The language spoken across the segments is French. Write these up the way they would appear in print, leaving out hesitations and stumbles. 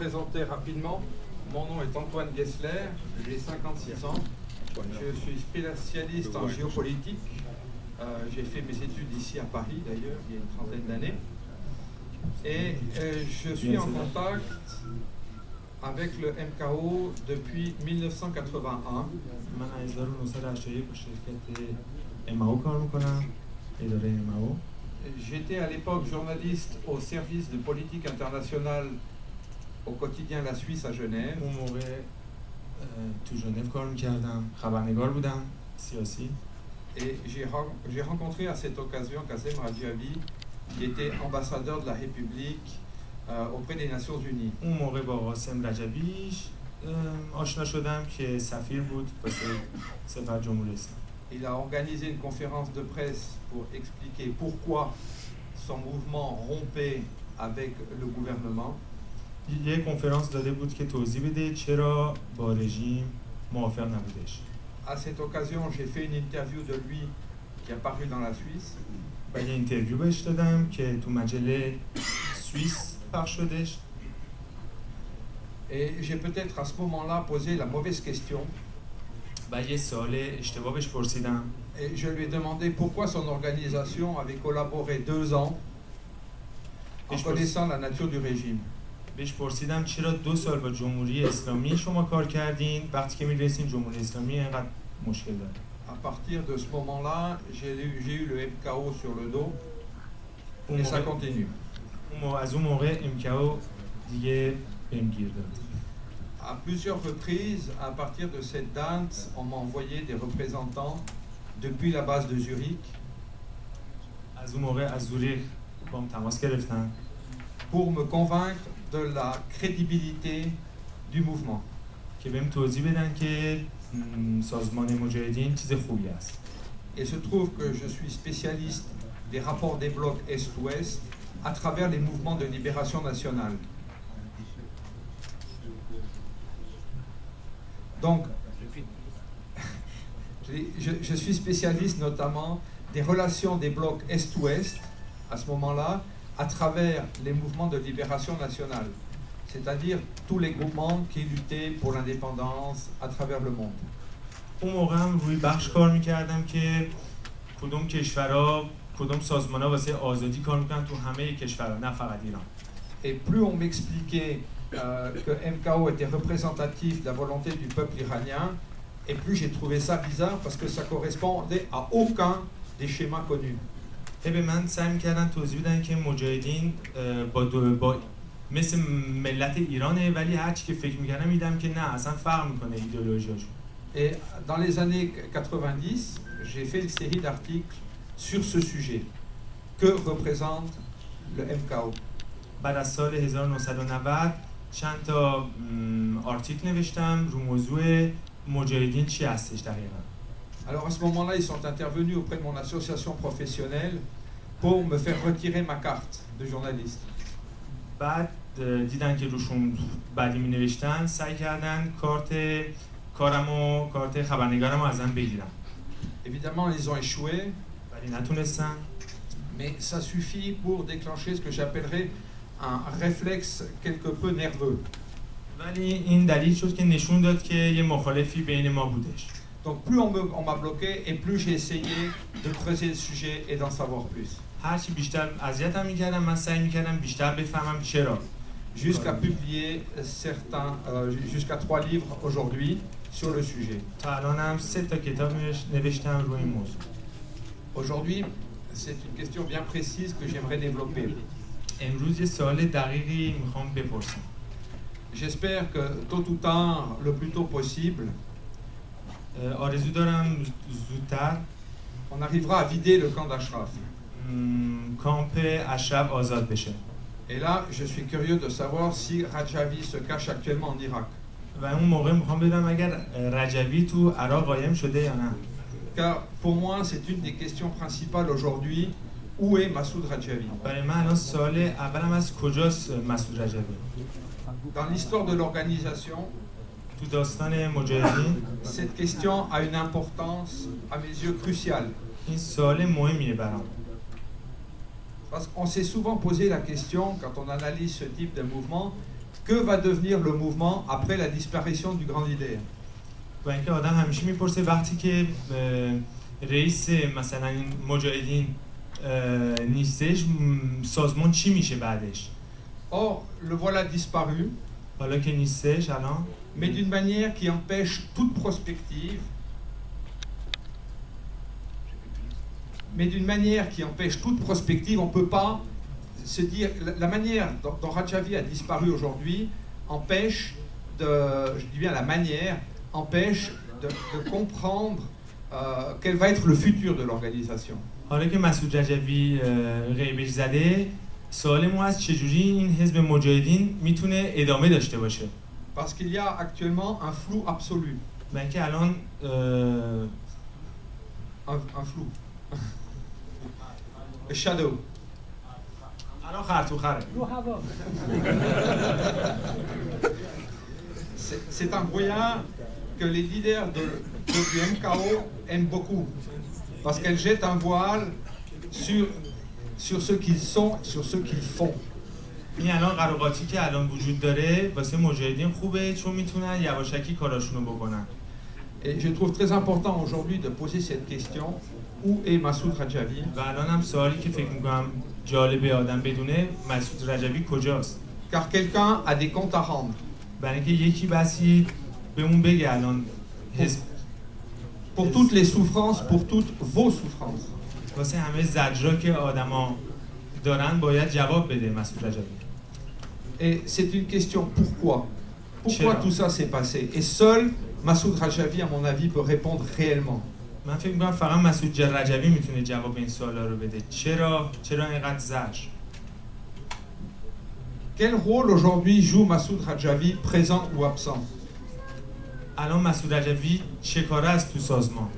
présenter rapidement. Mon nom est Antoine Gessler, j'ai 56 ans. Je suis spécialiste en géopolitique. J'ai fait mes études ici à Paris d'ailleurs, il y a une trentaine d'années. Et je suis en contact avec le MKO depuis 1981. J'étais à l'époque journaliste au service de politique internationale au quotidien La Suisse à Genève. Et j'ai rencontré à cette occasion Kazem Radjavi, qui était ambassadeur de la République auprès des Nations Unies. Il a organisé une conférence de presse pour expliquer pourquoi son mouvement rompait avec le gouvernement. À cette occasion, j'ai fait une interview de lui qui est apparue dans la Suisse. Et j'ai peut-être à ce moment-là posé la mauvaise question. Et je lui ai demandé pourquoi son organisation avait collaboré 2 ans en connaissant la nature du régime. بهش پرسیدم چرا 2 سال با جمهوری اسلامی شما کار کردین وقتی که می‌رسین جمهوری اسلامی اینقدر مشکل داره. À partir de ce moment-là, j'ai eu le MKO sur le dos et ça continue. از اون موقع MKO دیگه بهم گیر داد. À plusieurs reprises, à partir de cette date, on m'a envoyé des représentants depuis la base de Zurich. از اون موقع از زوریخ با من تماس گرفتن pour me convaincre de la crédibilité du mouvement. که بهم توضیح بدن که سازمان مجاهدین چیز خوبی است. Et se trouve que je suis spécialiste des rapports des blocs Est-Ouest à travers les mouvements de libération nationale. Donc, je suis spécialiste notamment des relations des blocs Est-Ouest à ce moment-là, à travers les mouvements de libération nationale, c'est-à-dire tous les groupements qui luttaient pour l'indépendance à travers le monde. اون موقع هم روی بخش کار می‌کردم که کدوم کشورها کدوم سازمان‌ها واسه آزادی کار می‌کنن تو همه کشورها نه فقط ایران. Et plus on m'expliquait que MKO était représentatif de la volonté du peuple iranien, et plus j'ai trouvé ça bizarre parce que ça correspondait à aucun des schémas connus. به من سعی می‌کردن توضیح بدن که مجاهدین با مثل ملت ایرانه ولی هر چی که فکر می‌کردم می‌دیدم که نه اصلا فرق می‌کنه ایدئولوژیشون. Et dans les années 90, j'ai fait une série d'articles sur ce sujet. Que représente le MKO? بعد از سال 1990 چند تا آرتیکل نوشتم رو موضوع مجاهدین چی هستش دقیقاً. Alors à ce moment-là, ils sont intervenus auprès de mon association professionnelle pour me faire retirer ma carte de journaliste. بعد دیدن که روشون بعدی می نوشتن سعی کردن کارت خبرنگارمو ازم بگیرن. Évidemment, ils ont échoué. ولی نتونستن. Mais ça suffit pour déclencher ce que j'appellerais un réflexe quelque peu nerveux. ولی این دلیل شد که نشون داد که یه مخالفی بین ما بودش. Donc plus on m'a bloqué et plus j'ai essayé de creuser le sujet et d'en savoir plus. هرچی بیشتر اذیتم می‌کردم من سعی می‌کردم بیشتر بفهمم چرا. Jusqu'à publier jusqu'à 3 livres aujourd'hui sur le sujet. تا الانم 3 تا کتاب نوشتم روی این موضوع. Aujourd'hui, c'est une question bien précise que j'aimerais développer. امروز یه سوال دقیقی می‌خوام بپرسم. J'espère que tôt ou tard, le plus tôt possible, آرزو دارم زودتر on arrivera à vider le camp d'Ashraf. کامپ اشرف آزاد بشه. Et là, je suis curieux de savoir si Radjavi se cache actuellement en Irak. و اون موقع میخوام بدونم اگر رجوی تو عراق قایم شده یا نه. Car pour moi, c'est une des questions principales aujourd'hui. Où est Massoud Radjavi? برای من الان سوال اولم از کجاست مسعود رجوی؟ Dans l'histoire de l'organisation, تو داستان مجاهدین cette question a une importance à mes yeux cruciale. این سوال مهمیه برام. Parce qu'on s'est souvent posé la question, quand on analyse ce type de mouvement, que va devenir le mouvement après la disparition du grand leader. و اینکه آدم همیشه میپرسه وقتی که رئیس مثلا این مجاهدین نیستش سازمان چی میشه بعدش؟ Or, le voilà disparu, حالا که نیستش الان mais d'une manière qui empêche toute prospective, on ne peut pas se dire, la manière dont Rajavi a disparu aujourd'hui empêche je dis bien la manière, empêche de comprendre quel va être le futur de l'organisation. حالا که مسعود رجوی غیبش زده سوال ما از چجوری این حزب مجاهدین میتونه ادامه داشته باشه؟ Parce qu'il y a actuellement un flou absolu. من که الان un flou. A shadow. الان خرطوخره. C'est un brouillard que les leaders du MKO aiment beaucoup. Parce qu'elle jette un voile sur ce qu'ils sont, sur ce qu'ils font. این الان قراقاتی که الان وجود داره واسه مجاهدین خوبه چون میتونن یواشکی کاراشونو بکنن. Et je trouve très important aujourd'hui de poser cette question, où est Massoud Rajavi? و الان هم سوالی که فکر می‌کنم جالبه آدم بدونه مسعود رجوی کجاست؟ Car quelqu'un a des comptes à rendre. برای اینکه یکی بسی بهمون بگه الان pour toutes les souffrances, pour toutes vos souffrances. واسه همه زجرا که آدما دارن باید جواب بده مسعود رجوی. Et c'est une question pourquoi? Pourquoi tout ça s'est passé? Et seul Massoud Rajavi, à mon avis, peut répondre réellement. من فکر می‌کنم فقط مسعود رجوی میتونه جواب این سوالا رو بده. چرا اینقدر زجر؟ Quel rôle aujourd'hui joue Massoud Rajavi, présent ou absent? الان مسعود رجوی چه کاره است تو سازمان؟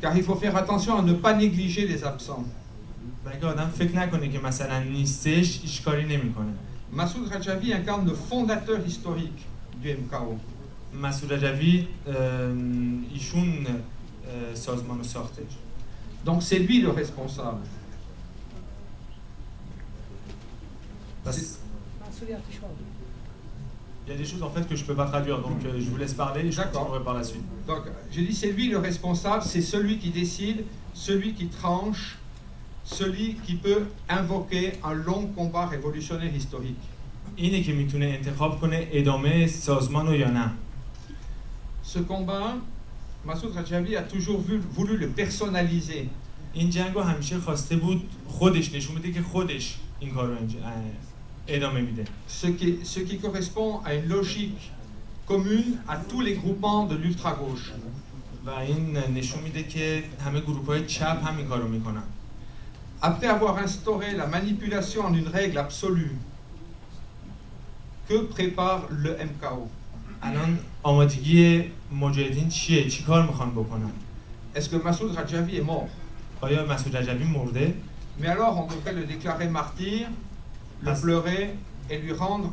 Car il faut faire attention à ne pas négliger les absents. بلکه آدم فکر نکنه که مثلا نیستش هیچ کاری نمی‌کنه. Massoud Rajavi incarne le fondateur historique du MKO. مسعود رجوی ایشون سازمان رو ساخته. Donc c'est lui le responsable. Il y a des choses en fait que je peux pas traduire, donc je vous laisse parler et je continuerai par la suite. Donc je dis c'est lui le responsable, c'est celui qui décide, celui qui tranche, celui qui peut invoquer un long combat révolutionnaire historique. اینه که میتونه انتخاب کنه ادامه سازمان رو یا نه. Ce combat, Massoud Rajavi a toujours voulu le personnaliser. این جنگ رو همیشه خواسته بود خودش نشون بده که خودش این کار رو ادامه میده. Ce qui correspond à une logique commune à tous les groupements de l'ultra-gauche. و این نشون میده که همه گروه‌های چپ هم این کارو میکنن. Après avoir instauré la manipulation en une règle absolue, que prépare le MKO? الان آمادگی مجاهدین چیه؟ چی کار میخوان بکنن؟ Est-ce que Massoud Rajavi est mort? آیا مسعود رجوی مرده؟ Mais alors on devrait le déclarer martyr, le pleurer et lui rendre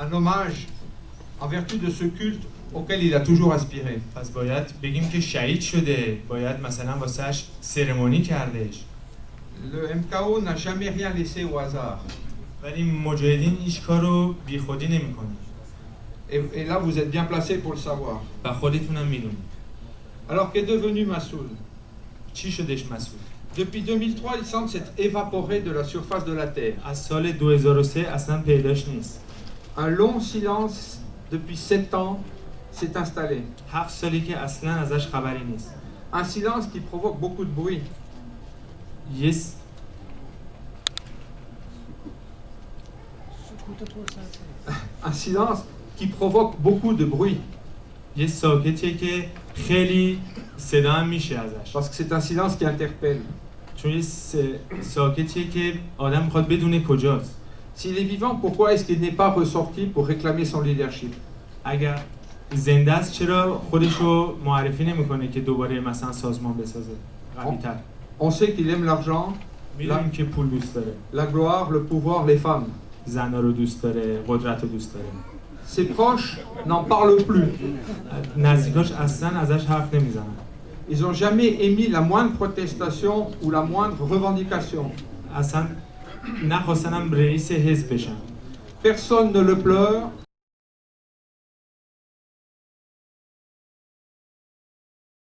un hommage en vertu de ce culte auquel il a toujours aspiré. پس باید بگیم که شهید شده، باید مثلا واسهش سرمونی کردش. Le MKO n'a jamais rien laissé au hasard. ولی مجاهدین هیچ کارو بیخودی نمیکنه. Et là vous êtes bien placé pour le savoir. و خودتونم میدونید. Alors qu'est devenu Massoud? چی شدش مسعود؟ Depuis 2003, il semble s'être évaporé de la surface de la terre. از سال 2003 اصلا پیداش نیست. Un long silence depuis 7 ans s'est installé. 7 سالی که اصلا ازش خبری نیست. Un silence qui provoque beaucoup de bruit. Un silence qui provoque beaucoup de bruit. یه ساکتیه که خیلی صدا هم میشه ازش. Parce que c'est un silence qui interpelle. چون یه ساکتیه که آدم میخواد بدونه کجاست. S'il est vivant, pourquoi est-ce qu'il n'est pas ressorti pour réclamer son leadership? اگر زنده است چرا خودشو معرفی نمیکنه که دوباره مثلا سازمان بسازه قوی‌تر؟ On sait qu'il aime l'argent, میدونیم که پول دوست داره. la gloire, le pouvoir, les femmes. زنا رو دوست داره، قدرت رو دوست داره. Ses proches n'en parlent plus. نزدیکاش اصلا ازش حرف نمیزنن. Ils n'ont jamais émis la moindre protestation ou la moindre revendication. اصلا نخواستنم رئیس حزب بشن. personne ne le pleure,